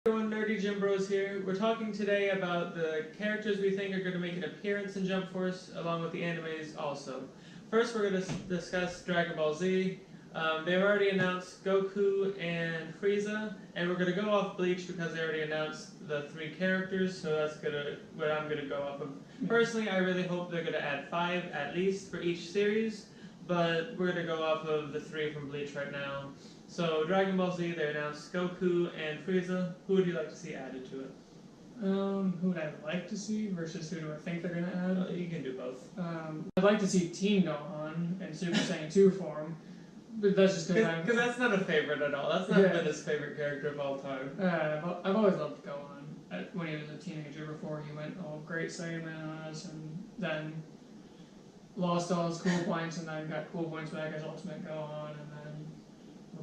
Everyone, nerdygymbros here. We're talking today about the characters we think are going to make an appearance in Jump Force, along with the animes also. First, we're going to discuss Dragon Ball Z. They've already announced Goku and Frieza, and we're going to go off Bleach because they already announced the 3 characters, so that's what I'm going to go off of. Personally, I really hope they're going to add 5 at least for each series, but we're going to go off of the 3 from Bleach right now. So, Dragon Ball Z, they announced Goku and Frieza. Who would you like to see added to it? Who would I like to see versus who do I think they're going to add? You can do both. I'd like to see Teen Gohan in Super Saiyan 2 form, but that's just because that's not a favorite at all. That's not been his favorite character of all time. I've always loved Gohan. When he was a teenager before he went all great Saiyaman on us and then lost all his cool points and then got cool points back as Ultimate Gohan and then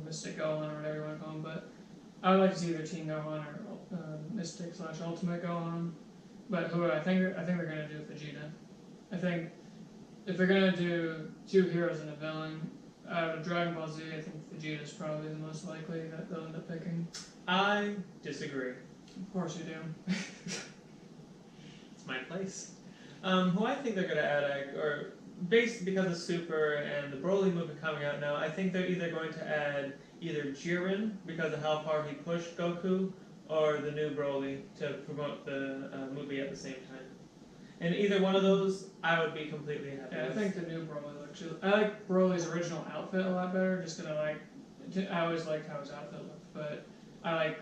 Mystic Gohan or whatever you want to call him, but I would like to see either Teen Gohan or Mystic/Ultimate Gohan. But who I think they're gonna do Vegeta. I think if they're gonna do 2 heroes and a villain out of Dragon Ball Z, I think Vegeta's probably the most likely that they'll end up picking. I disagree. Of course you do. It's my place. Who I think they're gonna add, or based because of Super and the Broly movie coming out now, I think they're either going to add either Jiren because of how far he pushed Goku, or the new Broly to promote the movie at the same time. And either one of those, I would be completely happy with. I think the new Broly looks. I like Broly's original outfit a lot better, just because I always liked how his outfit looked, but I like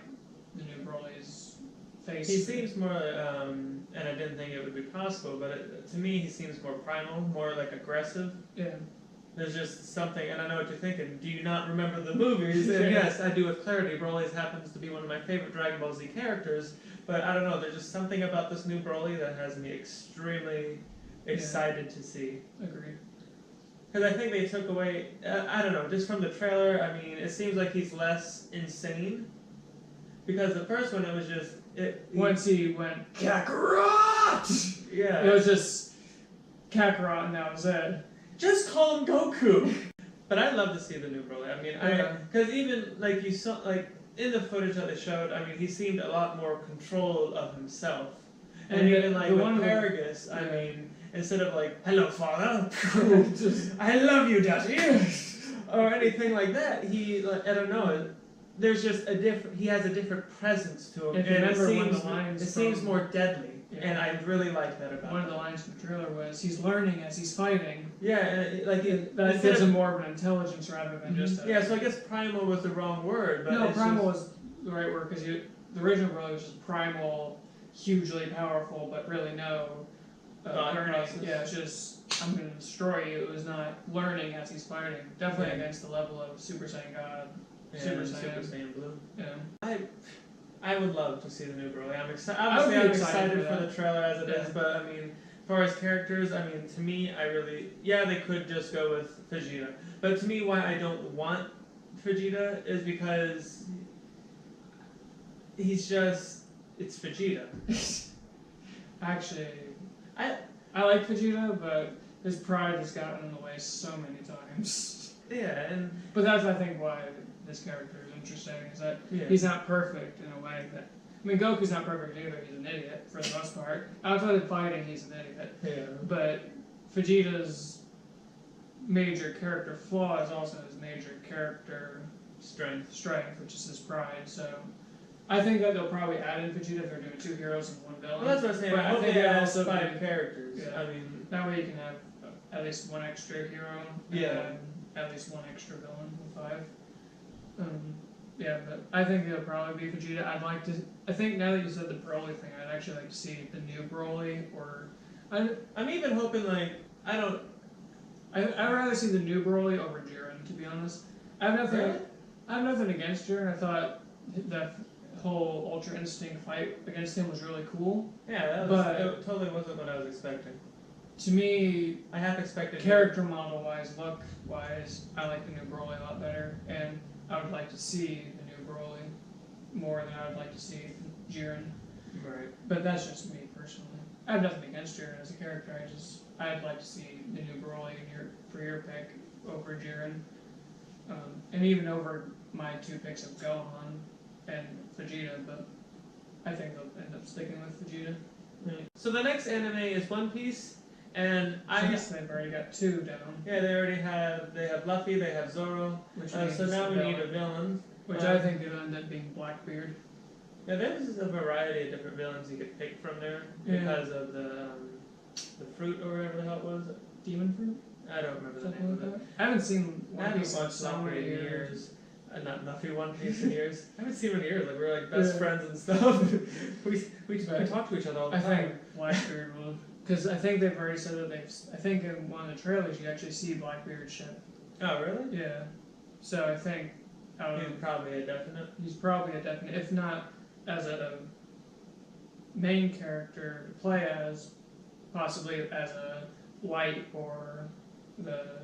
the new Broly's face. He seems more, and I didn't think it would be possible, but to me he seems more primal, more like aggressive. Yeah. There's just something, and I know what you're thinking. Do you not remember the movies? And yes, I do with clarity. Broly happens to be one of my favorite Dragon Ball Z characters, but I don't know, there's just something about this new Broly that has me extremely excited to see. Agreed. Because I think they took away, I don't know, just from the trailer, I mean, it seems like he's less insane. Because the first one, it was just... Once he went, Kakarot! Yeah. It was just Kakarot and that was it. Just call him Goku! But I'd love to see the new Broly. I mean, because even, like, you saw, like, in the footage that they showed, I mean, he seemed a lot more control of himself. And even, like, with Paragus, I mean, instead of, like, hello, father, I love you, daddy, or anything like that, he, like, I don't know, there's just he has a different presence to him, and it seems more deadly, and I really like that about him. One of the lines from the trailer was, he's learning as he's fighting. Yeah, and that gives him more of an intelligence rather than just a... Yeah, so I guess primal was the wrong word, but no, primal was the right word, because the original Broly was just primal, hugely powerful, but really no learning. Yeah, it's just, I'm going to destroy you. It was not learning as he's fighting. Definitely against the level of Super Saiyan God. Super Saiyan Blue. Yeah. I would love to see the new Broly. I'm excited. Obviously, I'm excited for the trailer as it is, but I mean, as far as characters, I mean, to me, they could just go with Vegeta. But to me, why I don't want Vegeta is because it's Vegeta. Actually, I like Vegeta, but his pride has gotten in the way so many times. Yeah, but that's, I think, why this character is interesting, is that he's not perfect in a way that... I mean, Goku's not perfect either, he's an idiot, for the most part. Outside of fighting, he's an idiot. Yeah. But Vegeta's major character flaw is also his major character strength, which is his pride, so... I think that they'll probably add in Vegeta if they're doing 2 heroes and 1 villain. Well, that's what I'm saying. But I think they also 5 characters. Yeah. I mean... That way you can have at least 1 extra hero, and at least 1 extra villain with 5. But I think it'll probably be Vegeta. I think now that you said the Broly thing, I'd actually like to see the new Broly, or... I'm even hoping, like, I'd rather see the new Broly over Jiren, to be honest. I have nothing against Jiren. I thought that whole Ultra Instinct fight against him was really cool. Yeah, it totally wasn't what I was expecting. To me, I half expected character model-wise, look-wise, I like the new Broly a lot better, and I would like to see the new Broly more than I would like to see Jiren. Right. But that's just me personally. I have nothing against Jiren as a character. I'd like to see the new Broly for your pick over Jiren, and even over my 2 picks of Gohan and Vegeta. But I think they'll end up sticking with Vegeta. Right. So the next anime is One Piece, and Since they've already got 2 down. yeah, they have Luffy, they have Zoro, Which so now we need a villain. Which I think it'll end up being Blackbeard. Yeah, there's a variety of different villains you could pick from there because of the fruit or whatever the hell it was. Demon fruit? I don't remember the Something name like of it. that. I haven't seen I One haven't Piece in watched so Luffy many in years. years. Not Luffy One Piece in years. I haven't seen him in years. Like we're like best Yeah. friends and stuff. we talk to each other all the I time. think Blackbeard will, because I think they've already said that I think in one of the trailers you actually see Blackbeard's ship. Oh really? Yeah. So I think He's probably a definite. he's probably a definite, if not as a main character to play as, possibly as a Light or the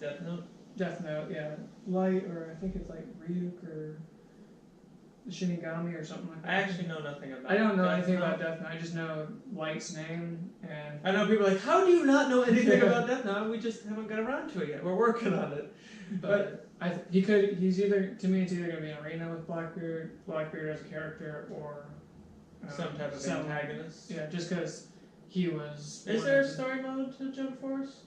Death Note. Death Note, yeah. Light, or I think it's like Ryuk or the Shinigami or something like that. I actually know nothing about. I don't know Death anything Note. about Death Note. I just know Light's name and I know people are like, how do you not know anything Yeah. about Death Note? We just haven't got around to it yet. We're working on it. but he's either, to me it's either gonna be an arena with Blackbeard as a character, or Some type of antagonist. Yeah, just because he was. Is there a story mode to Jump Force?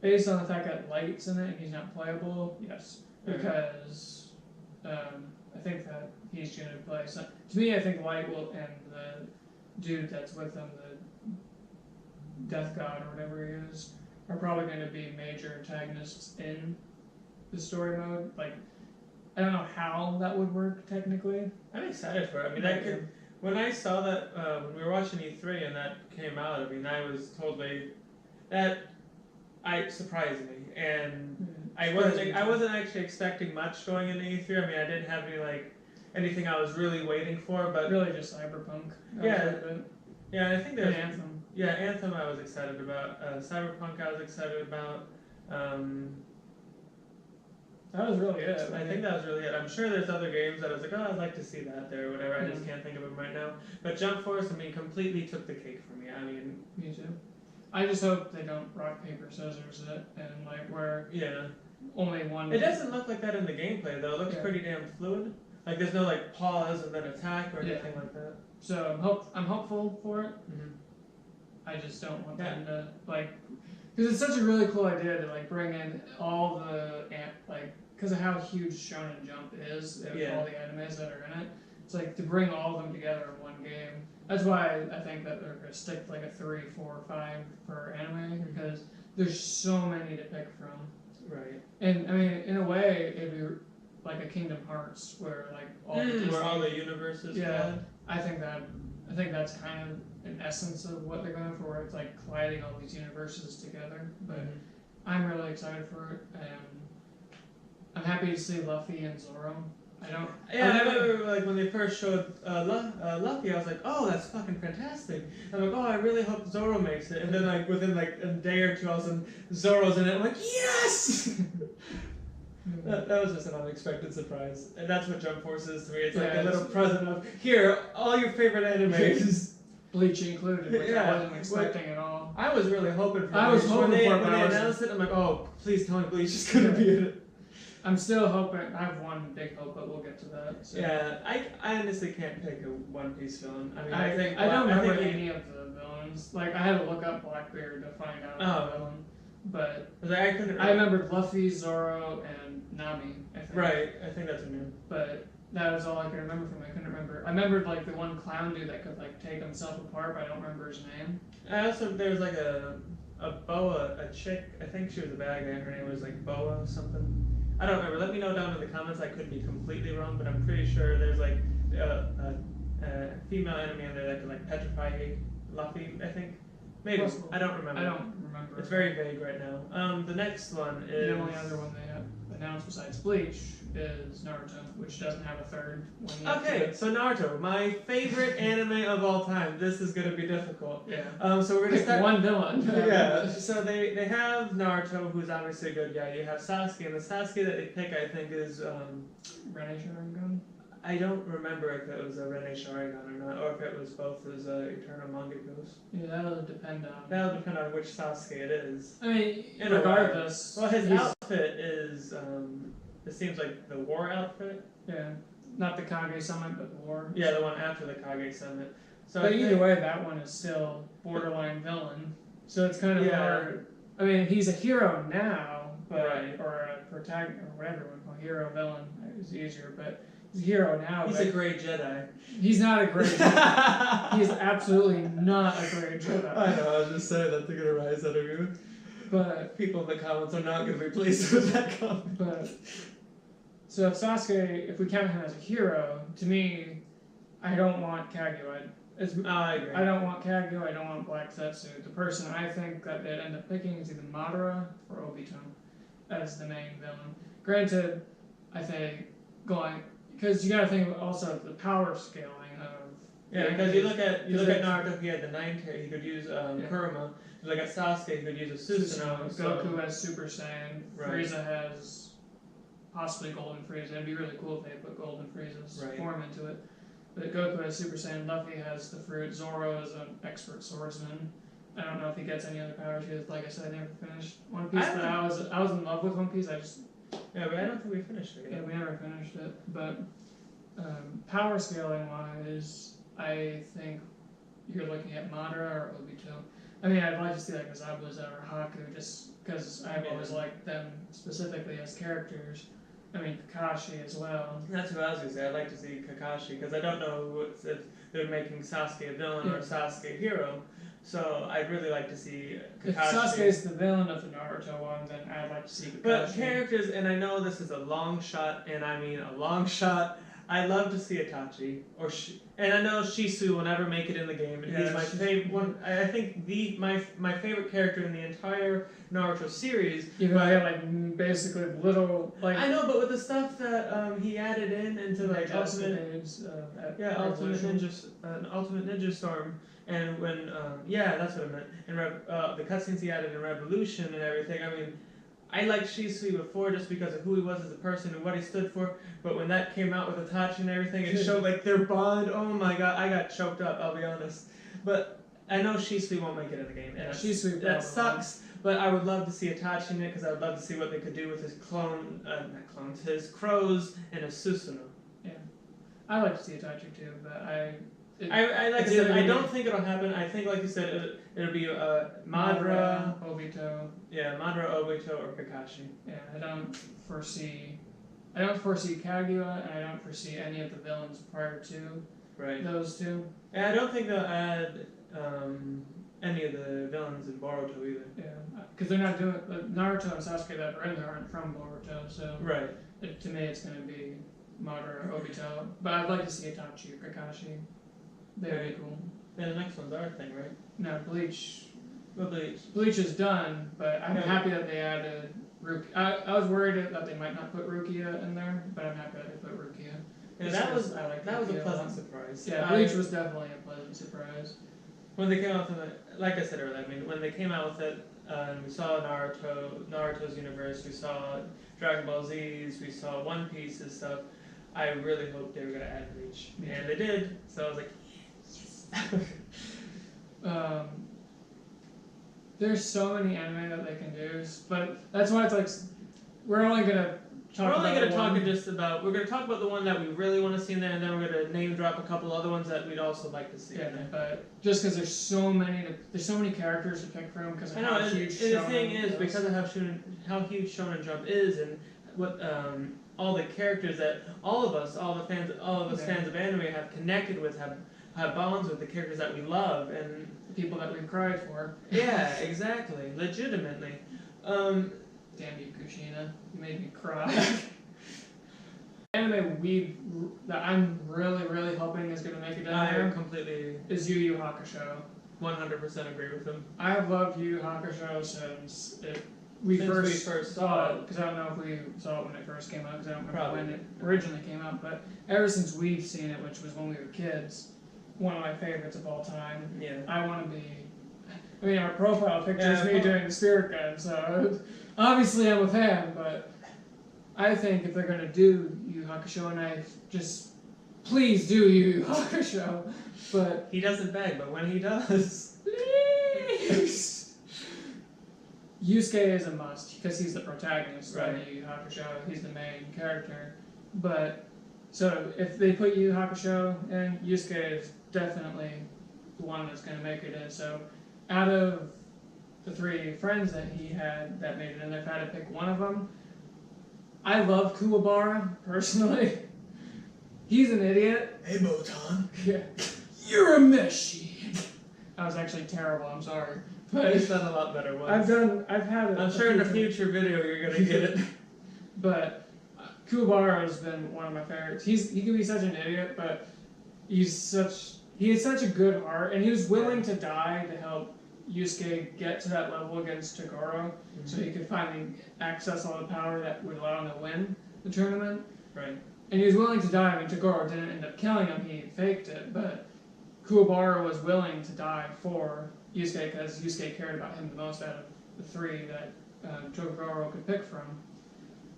Based on the fact that Light's in it and he's not playable, yes. Okay. Because I think that he's going to play. So, to me, I think Light will, and the dude that's with him, the Death God or whatever he is, are probably going to be major antagonists in the story mode. Like, I don't know how that would work technically. I'm excited for it. I mean, that could, when I saw that when we were watching E3 and that came out, I mean, I was totally surprised me, and I wasn't actually expecting much going into E3. I mean, I didn't have anything I was really waiting for, but really just Cyberpunk. Yeah, I think there's Anthem. Yeah, Anthem I was excited about. Cyberpunk I was excited about. That was really it. I think that was really it. I'm sure there's other games that I was like, oh, I'd like to see that there or whatever. I just can't think of them right now. But Jump Force, I mean, completely took the cake for me. I mean, me too. I just hope they don't rock paper scissors it and where only one. It doesn't look like that in the gameplay though. It looks pretty damn fluid. Like there's no pause and then attack or anything like that. So I'm hopeful for it. Mm-hmm. I just don't want them to because it's such a really cool idea to bring in all the because of how huge Shonen Jump is and all the animes that are in it. It's to bring all of them together in one game. That's why I think that they're gonna stick to a 3, 4, 5 per anime, because there's so many to pick from. Right. And I mean, in a way, it'd be like a Kingdom Hearts where where all the universes. Yeah, I think that's kind of an essence of what they're going for, where it's colliding all these universes together. But I'm really excited for it, and I'm happy to see Luffy and Zoro. I remember when they first showed Luffy, I was like, oh, that's fucking fantastic. I'm like, oh, I really hope Zoro makes it. And then within a day or two, all of a sudden Zoro's in it. I'm like, yes. That was just an unexpected surprise, and that's what Jump Force is to me. It's a little present of here, all your favorite animes, Bleach included, which I wasn't expecting at all. I was really hoping for. I was hoping when for they announced it. I'm like, oh, please tell me Bleach is gonna be in it. I'm still hoping. I have one big hope, but we'll get to that. So. Yeah, I honestly can't pick a One Piece villain. I mean, I don't remember any of the villains. I had to look up Blackbeard to find out the villain. But I couldn't. I remembered Luffy, Zoro, and Nami. I think. Right, I think that's a name. But that was all I could remember from it. I couldn't remember. I remembered the one clown dude that could take himself apart, but I don't remember his name. I also there was a boa, a chick. I think she was a bad guy. Her name was boa something. I don't remember. Let me know down in the comments. I could be completely wrong, but I'm pretty sure there's a female enemy in there that could petrify Luffy. I think. Maybe. Possible. I don't remember. I don't remember. It's very vague right now. The next one is... The only other one they have announced besides Bleach is Naruto, which doesn't have a third one yet. Okay, so Naruto, my favorite anime of all time. This is going to be difficult. Yeah. So we're going to start... one villain. Yeah, so they have Naruto, who's obviously a good guy. You have Sasuke, and the Sasuke that they pick, I think, is... Rene Sharingan? I don't remember if it was a Rene Sharingan or not, or if it was both as Eternal Manga Ghost. Yeah, that'll depend on which Sasuke it is. I mean, regardless. Well, his outfit is, it seems like the war outfit. Yeah. not the Kage Summit, but the war. Yeah, the one after the Kage Summit. So But I either think- way, that one is still borderline villain. So it's kind of Yeah. hard. I mean, he's a hero now, but Right. or a protagonist or whatever we call hero villain is easier. But he's a hero now. He's but a great Jedi. he's not a great Jedi. He is absolutely not a great Jedi. I know, I was just saying that they're gonna rise out of you. But People in the comments are not gonna be pleased with that comment. But so if Sasuke, if we count him as a hero, to me, I don't want Kaguya. I agree. I don't want Kaguya. I don't want Black Zetsu. The person I think that they'd end up picking is either Madara or Obito as the main villain. Granted, I think going because you got to think also of the power scaling of Yeah, because you look at Because Naruto, he had the 9 he could use Kurama. You look at Sasuke, he could use a Susanoo. Goku has Super Saiyan. Right. Frieza has possibly Golden Frieza. It'd be really cool if they put Golden Frieza's Right. form into it. But Goku has Super Saiyan. Luffy has the fruit. Zoro is an expert swordsman. I don't know if he gets any other powers because, like I said, I never finished One Piece. But I was in love with One Piece. Yeah, but I don't think we finished it Yeah, yet. we never finished it. But power scaling wise, I think you're looking at Madara or Obito. I mean, I'd like to see like Zabuza or Haku just because I've always liked them specifically as characters. I mean, Kakashi as well. That's what I was gonna say. I'd like to see Kakashi because I don't know if they're making Sasuke a villain or Sasuke a hero. So I'd really like to see Kakashi. If Sasuke's the villain of the Naruto one, then I'd like to see Kakashi. But characters, and I know this is a long shot, and I mean a long shot. I'd love to see Itachi and I know Shisu will never make it in the game. And he's my favorite one. I think my favorite character in the entire Naruto series. Even though they have like basically little like. I know, but with the stuff that he added into like Ultimate Ultimate Ninja Storm, and when that's what I meant. And the cutscenes he added in Revolution and everything. I mean, I liked Shisui before just because of who he was as a person and what he stood for. But when that came out with Itachi and everything, it showed like their bond. Oh my god, I got choked up. I'll be honest. But I know Shisui won't make it in the game, and Shisui that sucks. But I would love to see Itachi in it because I would love to see what they could do with his his crows and his Susanoo. Yeah, I like to see Itachi too, but I like I said, I don't think it'll happen. I think, like you said, it'll be Madara, Obito. Yeah, Madara, Obito, or Kakashi. Yeah, I don't foresee Kaguya, and I don't foresee any of the villains prior to those two. And I don't think they'll add any of the villains in Boruto either. Yeah, because they're not doing Naruto and Sasuke that are in there aren't from Boruto, so to me it's going to be Madara or Obito. But I'd like to see Itachi or Kakashi. They'd be cool. And the next one's our thing, right? No, Bleach. Well, Bleach. Bleach is done, but I'm happy that they added Rukia. I was worried that they might not put Rukia in there, but I'm happy that they put Rukia. Yeah, that was a pleasant surprise. Yeah, Bleach was definitely a pleasant surprise. When they came out with it, like I said earlier, I mean, when they came out with it, we saw Naruto's universe, we saw Dragon Ball Z's, we saw One Piece's stuff. I really hoped they were going to add Bleach, and they did. So I was like, yes. There's so many anime that they can do, but that's why it's like we're only gonna talk we're gonna talk about the one that we really want to see in there, and then we're gonna name drop a couple other ones that we'd also like to see. Yeah, but just because there's so many characters to pick from because I know, and the thing is because of how huge Shonen Jump is, and what all the characters that all of us fans of anime have connected with, have bonds with the characters that we love and the people that we've cried for. Yeah, exactly, legitimately. Damn you, Kushina, you made me cry. Anime that I'm really hoping is gonna make it down there completely is Yu Yu Hakusho. 100% agree with him. I have loved Yu Yu Hakusho since we first saw it, because I don't know if we saw it when it first came out, because I don't remember when it originally came out, but ever since we've seen it, which was when we were kids, one of my favorites of all time. Yeah. I want to be... I mean, our profile picture is me doing the Spirit Gun, so obviously I'm a fan, but I think if they're going to do Yu Yu Hakusho, and I just... Please do Yu Yu Hakusho, but... He doesn't beg, but when he does... Please! Yusuke is a must, because he's the protagonist of Yu Yu Hakusho, he's the main character, but So if they put Yu Yu Hakusho in, Yusuke is definitely the one that's going to make it in. So out of the 3 friends that he had that made it in, if I had to pick one of them, I love Kuwabara, personally. He's an idiot. Hey, Botan. Yeah. You're a machine. That was actually terrible, I'm sorry. But He's done a lot better ones. I've had it. I'm sure in a future video you're gonna get it. But Kuwabara has been one of my favorites. He can be such an idiot, but he has such a good heart, and he was willing to die to help Yusuke get to that level against Toguro, so he could finally access all the power that would allow him to win the tournament. Right. And he was willing to die. I mean, Toguro didn't end up killing him; he faked it. But Kuwabara was willing to die for Yusuke because Yusuke cared about him the most out of the 3 that Toguro could pick from.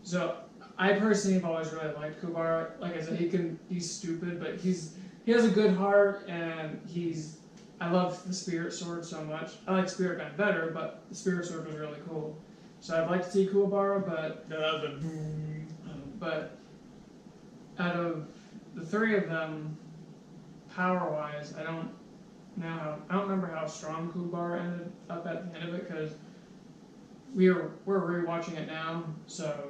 So I personally have always really liked Kuwabara. Like I said, he's stupid, but he has a good heart, and I love the Spirit Sword so much. I like Spirit Gun better, but the Spirit Sword was really cool. So I'd like to see Kuwabara, but No, that was a boom. but out of the 3 of them, power-wise, I don't remember how strong Kuwabara ended up at the end of it, because we're rewatching it now, so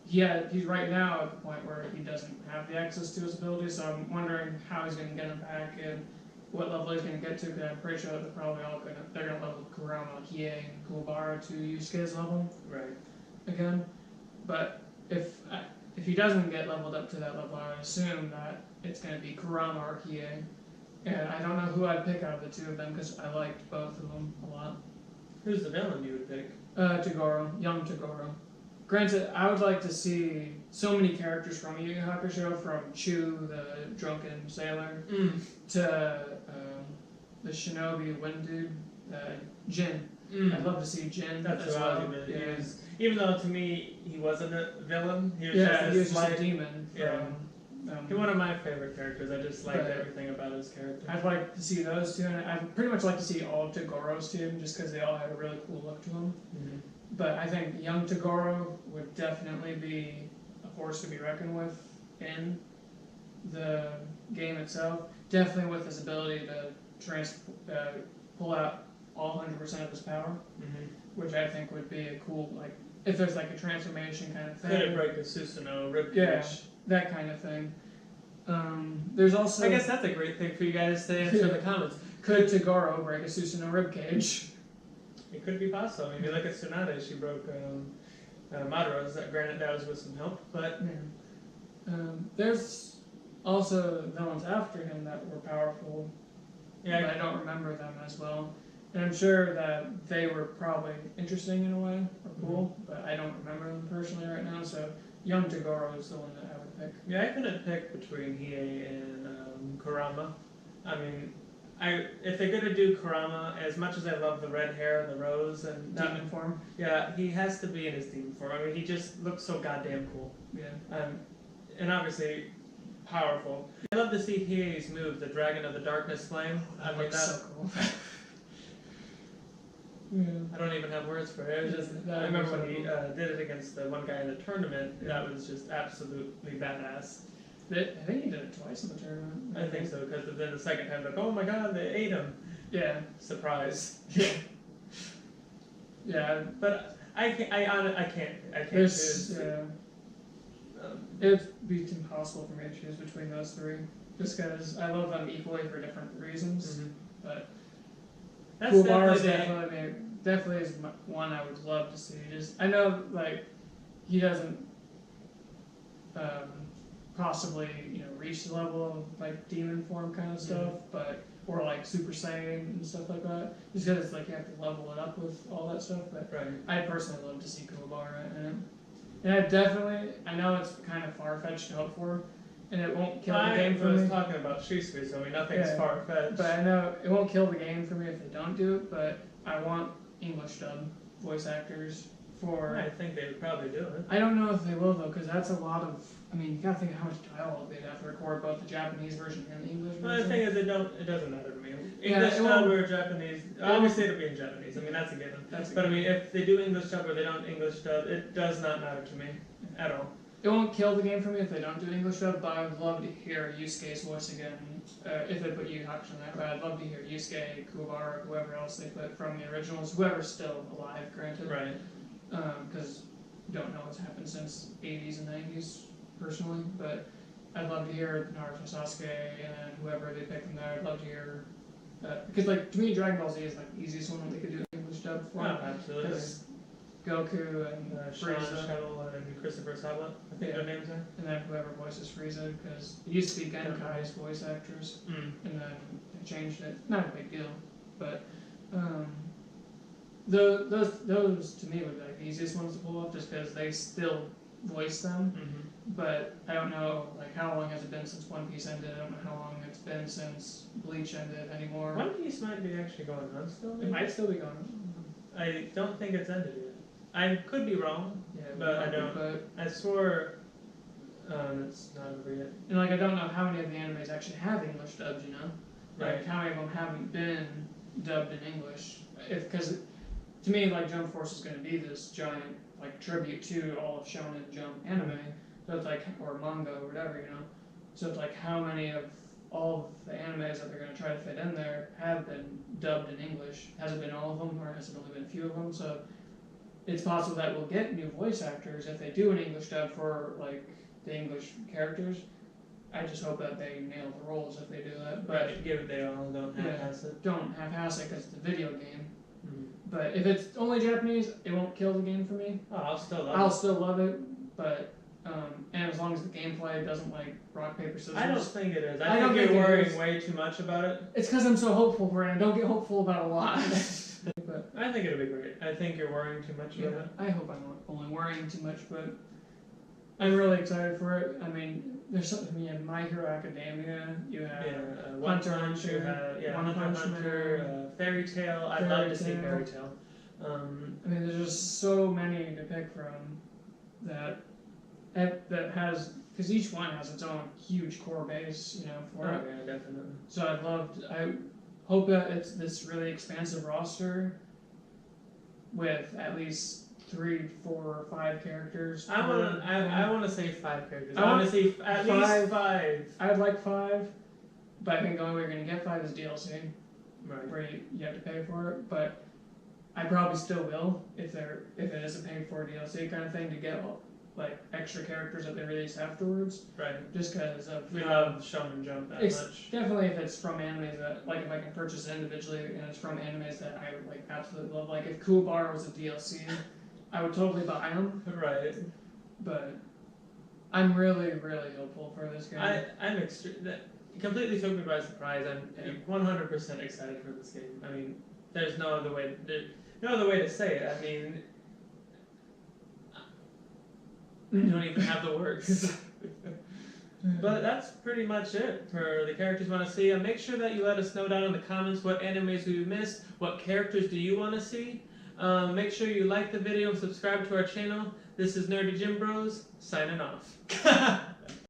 he's right now at the point where he doesn't have the access to his abilities, so I'm wondering how he's going to get him back and what level he's going to get to, because I'm pretty sure that they're going to level Kurama, Kie, and Kuwabara to Yusuke's level Right. again. But if he doesn't get leveled up to that level, I would assume that it's going to be Kurama or Kie. And I don't know who I'd pick out of the 2 of them, because I liked both of them a lot. Who's the villain you would pick? Toguro, young Toguro. Granted, I would like to see so many characters from Yu Yu Hakusho, from Chu, the drunken sailor, to the shinobi wind dude, Jin. I'd love to see Jin That's as what well. I was Yeah. Even though to me he wasn't a villain, he was Yeah, just he this was just a slight. demon. Yeah. From, He's one of my favorite characters. I just liked But- everything about his character. I'd like to see those 2, and I'd pretty much like to see all of Togoro's team, just because they all have a really cool look to them. Mhm. But I think young Toguro would definitely be a force to be reckoned with in the game itself. Definitely with his ability to pull out all 100% of his power, Mhm. which I think would be a cool, like, if there's like a transformation kind of thing. Could it break a Susanoo ribcage? Yeah, that kind of thing. There's also... I guess that's a great thing for you guys to answer in the comments. Could Toguro break a Susanoo ribcage? It could be possible. I mean, you look at Tsunade, she broke Madora's. Granted, that was with some help, but There's also villains after him that were powerful, yeah, but I don't remember them as well. And I'm sure that they were probably interesting in a way, or cool, but I don't remember them personally right now, so young Toguro is the one that I would pick. yeah, I couldn't pick between Hiei and Kurama. I mean, if they're gonna do Kurama, as much as I love the red hair and the rose and Demon form? yeah, he has to be in his demon form. I mean, he just looks so goddamn cool. Yeah. And obviously powerful. I love to see Hiei's move, the Dragon of the Darkness Flame. I mean, looks so cool. Yeah. I don't even have words for it. It was just, That I remember was when he so did it against the one guy in the tournament. That was just absolutely badass. I think he did it twice in the tournament. I think so, because then the second time, like, oh my god, they ate him. Yeah. Surprise. Yeah. But I can't There's, choose. yeah. It'd be impossible for me to choose between those 3, just because I love them equally for different reasons. Mhm. But That's Kuwabara's definitely definitely is one I would love to see. Just I know like he doesn't possibly reach the level of like demon form kind of stuff, but or like Super Saiyan and stuff like that. Just because it's like you have to level it up with all that stuff. But right. I personally love to see Kuwabara in it. And I know it's kind of far-fetched to hope for, and it won't kill the game for I was me. talking about Shisui, so I mean nothing's Yeah. far-fetched. But I know it won't kill the game for me if they don't do it, but I want English dub voice actors for... I think they would probably do it. I don't know if they will, though, because that's a lot of... I mean, you gotta think how much dialogue they'd have to record, both the Japanese version and the English version. Well, the thing is, it doesn't matter to me. Yeah, English it dub won't- or Japanese, obviously it'll be in Japanese. I mean, that's a given. That's a But I given. mean, if they do English dub or they don't English dub, it does not matter to me at all. it won't kill the game for me if they don't do English dub, but I would love to hear Yusuke's voice again. If they put Yu Hakusho in that, but I'd love to hear Yusuke, Kuwabara, whoever else they put from the originals, whoever's still alive, granted. Right. Because don't know what's happened since 80s and 90s, personally, but I'd love to hear Naruto, Sasuke, and whoever they pick from there. I'd love to hear, because like to me, Dragon Ball Z is like the easiest one that they could do English dub for. Oh, absolutely. Because Goku and Sean Frieza, Shuttle and Christopher Sabat, I think their names are. and then whoever voices Frieza, because it used to be Genkai's voice actors, Mm. and then they changed it. Not a big deal, but those to me would be like the easiest ones to pull up, just because they still voice them. Mm-hmm. But I don't know, like, how long has it been since One Piece ended? I don't know how long it's been since Bleach ended anymore. One Piece might be actually going on still. It might still be going. I don't think it's ended yet. I could be wrong. Yeah, But I might be, don't- But, I swore it's not over yet. and like, I don't know how many of the animes actually have English dubs. You know, Right. like how many of them haven't been dubbed in English? Because to me, like, Jump Force is going to be this giant like tribute to all of Shonen Jump anime. So it's like, or manga or whatever, you know. So it's like, how many of all of the animes that they're going to try to fit in there have been dubbed in English? Has it been all of them, or has it only been a few of them? So it's possible that we'll get new voice actors if they do an English dub for like the English characters. I just hope that they nail the roles if they do that. But Right. Give it they all. Don't half-ass it. don't half-ass it because it's a video game. Mm. But if it's only Japanese, it won't kill the game for me. Oh, I'll still love I'll it. still love it, but and as long as the gameplay doesn't like rock paper scissors. I don't think it is. I I don't think think you're it worrying is. way too much about it. It's because I'm so hopeful for it, and I don't get hopeful about a lot. But I think it'll be great. I think you're worrying too much yeah, about it. I hope I'm not only worrying too much, but I'm really excited for it. I mean, there's something. You have My Hero Academia. You have Yeah, One Hunter x Punch, you Hunter, have One Hunter Punch x Hunter, Man. Fairy Tail. I'd Fairy love to see Tail. Fairy Tail. I mean, there's just so many to pick from that has, because each one has its own huge core base, you know, for it. yeah, definitely. So I hope that it's this really expansive roster with at least 3, 4, or 5 characters. I per want to say 5 characters. I I want want to see at least 5. I would like 5, but I think the only way you're going to get 5 is DLC, Right. where you have to pay for it. But I probably still will if it is a paid for DLC kind of thing to get like extra characters that they release afterwards, Right. just because of We love Shonen Jump that It's much. definitely if it's from animes that, like, if I can purchase it individually and it's from animes that I would like absolutely love. Like if Kuwabara was a DLC, I would totally buy them. Right. But I'm really, really hopeful for this game. I'm completely took me by surprise. I'm 100% excited for this game. I mean, there's no other way. No other way to say it. I mean, you don't even have the words. But that's pretty much it for the characters you want to see. And make sure that you let us know down in the comments what animes we missed, what characters do you want to see. Make sure you like the video and subscribe to our channel. This is Nerdy Gym Bros, signing off.